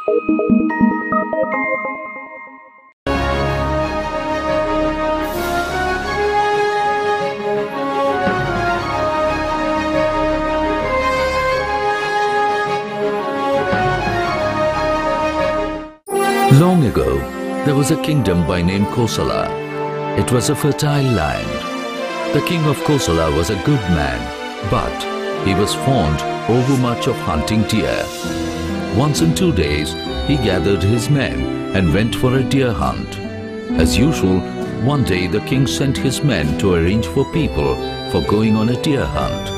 Long ago, there was a kingdom by name Kosala. It was a fertile land. The king of Kosala was a good man, but he was fond overmuch of hunting deer. Once in 2 days, he gathered his men and went for a deer hunt. As usual, one day the king sent his men to arrange for people for going on a deer hunt.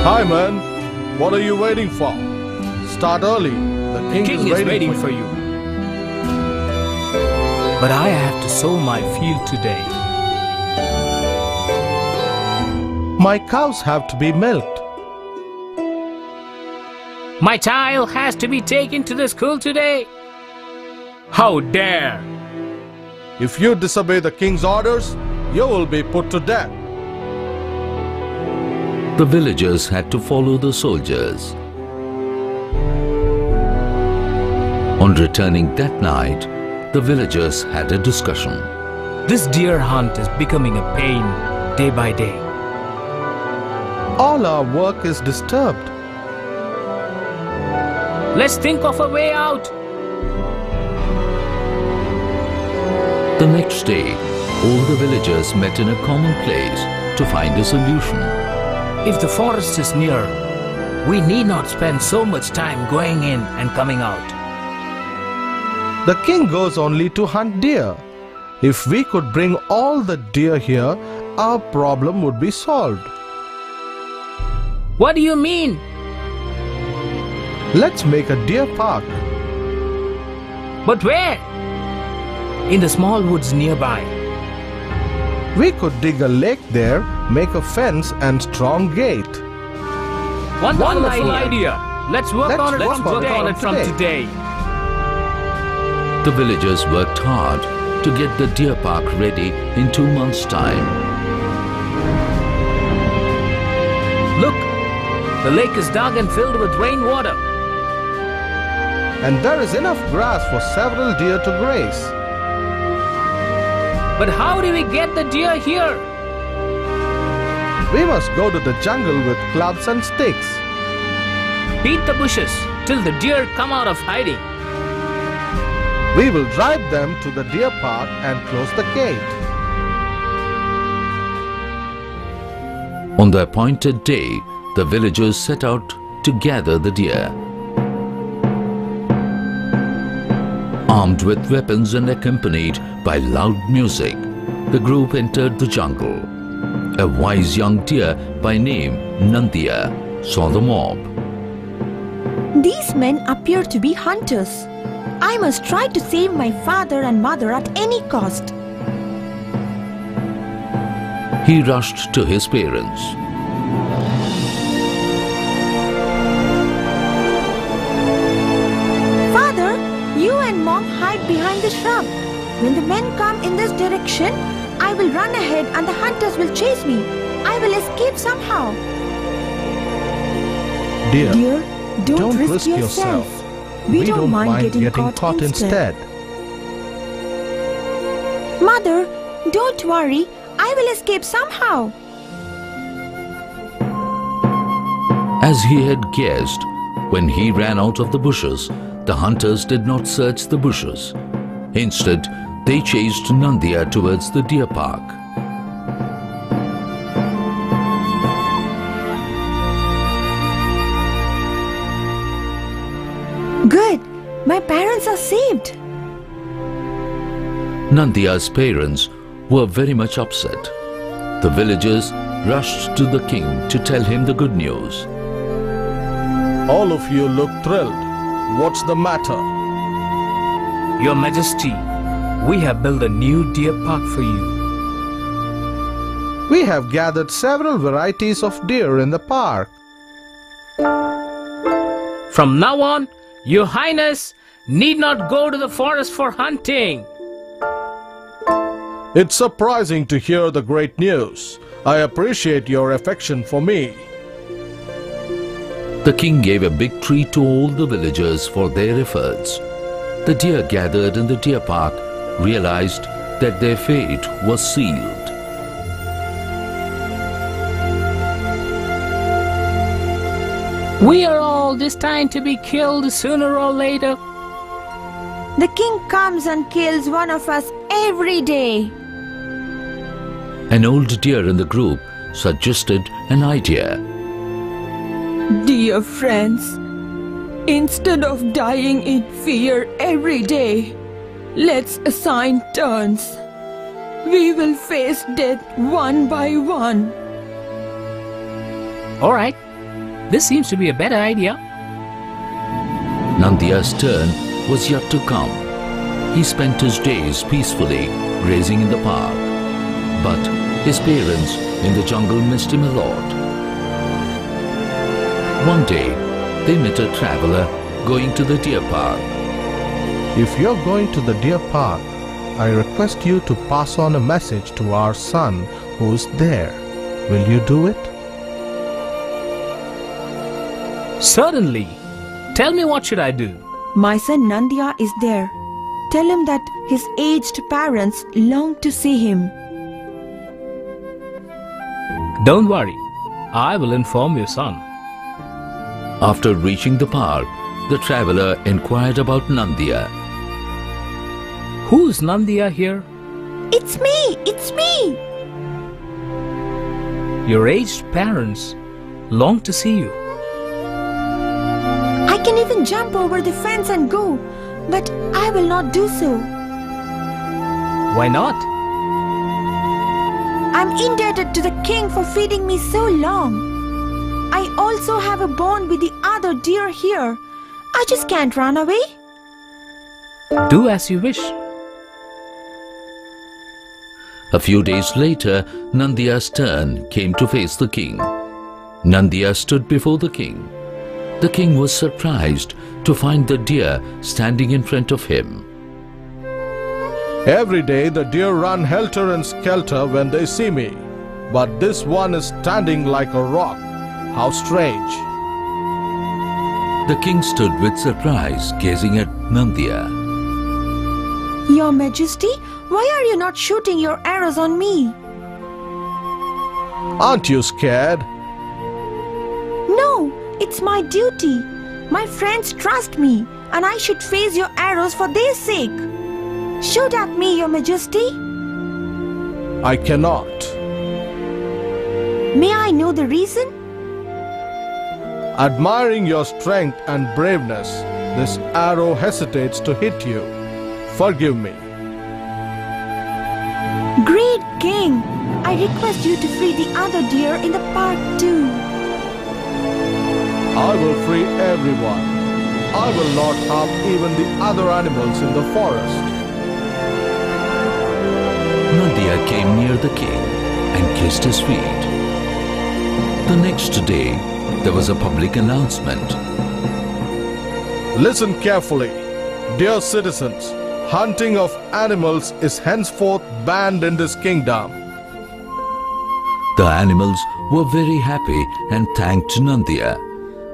Hi, man. What are you waiting for? Start early. The king is waiting for you. But I have to sow my field today. My cows have to be milked. My child has to be taken to the school today. How dare! If you disobey the king's orders, you will be put to death. The villagers had to follow the soldiers. On returning that night, the villagers had a discussion. This deer hunt is becoming a pain day by day. All our work is disturbed. Let's think of a way out. The next day, all the villagers met in a common place to find a solution. If the forest is near, we need not spend so much time going in and coming out. The king goes only to hunt deer. If we could bring all the deer here, our problem would be solved. What do you mean? Let's make a deer park. But where? In the small woods nearby. We could dig a lake there, make a fence and strong gate. Wonderful idea. Let's work on it from today. The villagers worked hard to get the deer park ready in 2 months' time. Look, the lake is dug and filled with rainwater. And there is enough grass for several deer to graze. But how do we get the deer here? We must go to the jungle with clubs and sticks. Beat the bushes till the deer come out of hiding. We will drive them to the deer park and close the gate. On the appointed day, the villagers set out to gather the deer. Armed with weapons and accompanied by loud music, the group entered the jungle. A wise young deer by name Nandiya saw the mob. These men appear to be hunters. I must try to save my father and mother at any cost. He rushed to his parents. Father, you and Mom hide behind the shrub. When the men come in this direction, I will run ahead and the hunters will chase me. I will escape somehow. Dear, don't risk yourself. We don't mind getting caught instead. Mother, don't worry. I will escape somehow. As he had guessed, when he ran out of the bushes, the hunters did not search the bushes. Instead, they chased Nandiya towards the deer park. Good. My parents are saved. Nandiya's parents were very much upset. The villagers rushed to the king to tell him the good news. all of you look thrilled. What's the matter? Your Majesty, we have built a new deer park for you. We have gathered several varieties of deer in the park. From now on, Your Highness need not go to the forest for hunting. It's surprising to hear the great news. I appreciate your affection for me. The king gave a big treat to all the villagers for their efforts. The deer gathered in the deer park realized that their fate was sealed. We are all destined to be killed sooner or later. The king comes and kills one of us every day. An old deer in the group suggested an idea. Dear friends, instead of dying in fear every day, let's assign turns. We will face death one by one. All right, this seems to be a better idea. Nandiya's turn was yet to come. He spent his days peacefully grazing in the park. But his parents in the jungle missed him a lot. One day, they met a traveler going to the deer park. If you're going to the deer park, I request you to pass on a message to our son who's there. Will you do it? Certainly. Tell me, what should I do? My son Nandiya is there. Tell him that his aged parents long to see him. Don't worry. I will inform your son. After reaching the park, the traveler inquired about Nandiya. Who's Nandiya here? It's me! It's me! Your aged parents long to see you. I can even jump over the fence and go, but I will not do so. Why not? I'm indebted to the king for feeding me so long. I also have a bond with the other deer here. I just can't run away. Do as you wish. A few days later, Nandiya's turn came to face the king. Nandiya stood before the king. The king was surprised to find the deer standing in front of him. Every day the deer run helter and skelter when they see me, but this one is standing like a rock. How strange. The king stood with surprise, gazing at Nandiya. Your Majesty, why are you not shooting your arrows on me? Aren't you scared? No, it's my duty. My friends trust me, and I should face your arrows for their sake. Shoot at me, Your Majesty. I cannot. May I know the reason? Admiring your strength and braveness, this arrow hesitates to hit you. Forgive me. Great King, I request you to free the other deer in the park too. I will free everyone. I will not harm even the other animals in the forest. Nandiya came near the king and kissed his feet. The next day, there was a public announcement. Listen carefully. Dear citizens, hunting of animals is henceforth banned in this kingdom. The animals were very happy and thanked Nandiya.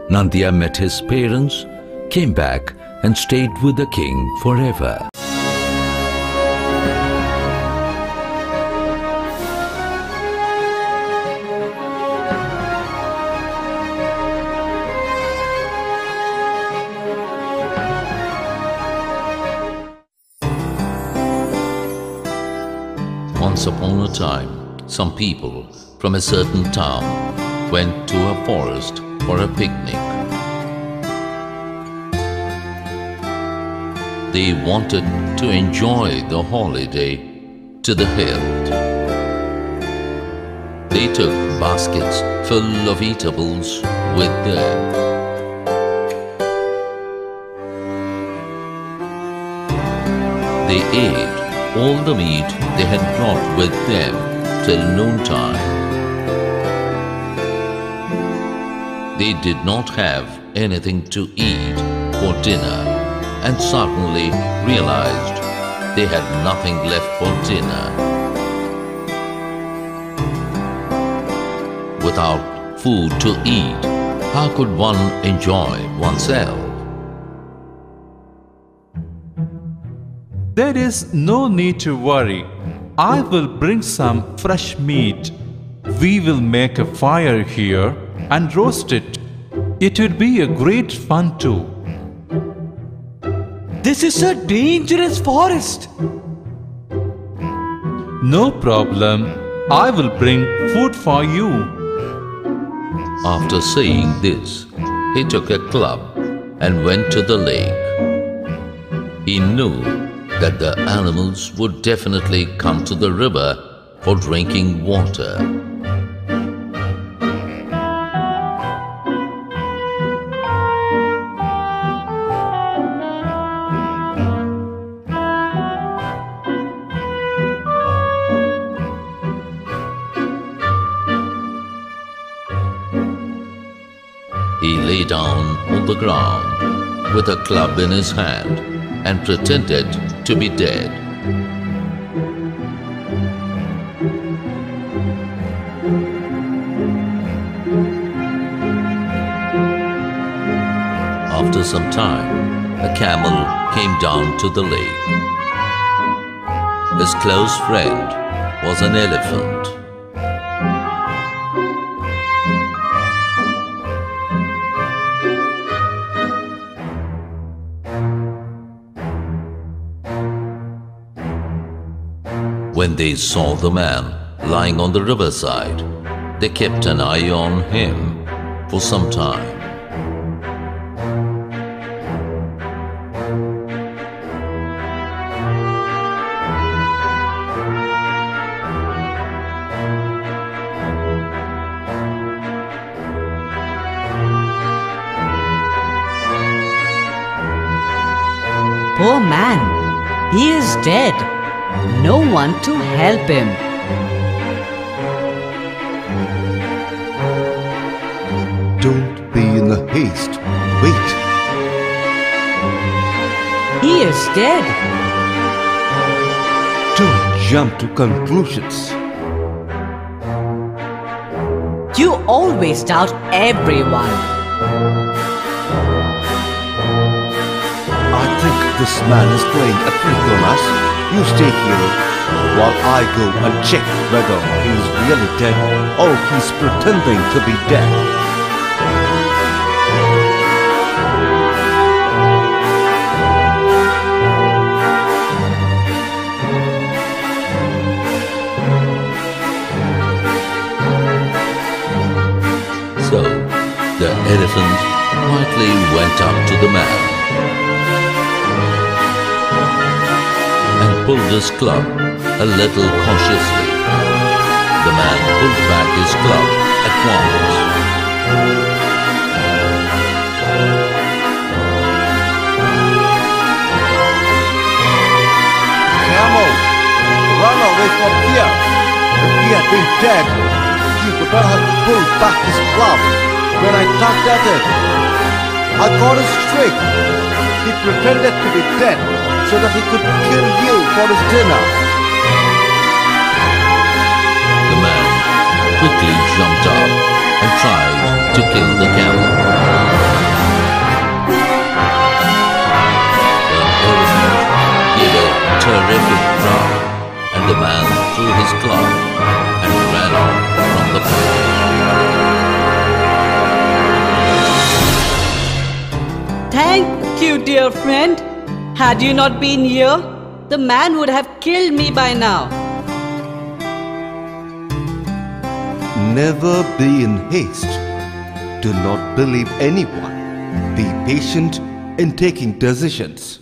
Nandiya met his parents, came back and stayed with the king forever. Once upon a time, some people from a certain town went to a forest for a picnic. They wanted to enjoy the holiday to the hilt. They took baskets full of eatables with them. They ate all the meat they had brought with them till noontime. They did not have anything to eat for dinner and suddenly realized they had nothing left for dinner. Without food to eat, how could one enjoy oneself? There is no need to worry. I will bring some fresh meat. We will make a fire here and roast it. It would be a great fun too. This is a dangerous forest. No problem. I will bring food for you. After saying this, he took a club and went to the lake. He knew that the animals would definitely come to the river for drinking water. He lay down on the ground with a club in his hand and pretended to be dead. After some time, a camel came down to the lake. His close friend was an elephant. When they saw the man lying on the riverside, they kept an eye on him for some time. Poor man, he is dead. No one to help him. Don't be in a haste. Wait. He is dead. Don't jump to conclusions. You always doubt everyone. I think this man is playing a trick on us. You stay here while I go and check whether he is really dead or he's pretending to be dead. So the elephant quietly went up to the man and pulled his club a little cautiously. The man pulled back his club at once. Camel, run away from here. If he had been dead, he would not have pulled back his club when I tugged at it. I got his trick. He pretended to be dead so that he could kill you for his dinner. The man quickly jumped up and tried to kill the camel. The elephant gave a terrific cry, and the man threw his club and ran off from the place. Thank you, dear friend. Had you not been here, the man would have killed me by now. Never be in haste. Do not believe anyone. Be patient in taking decisions.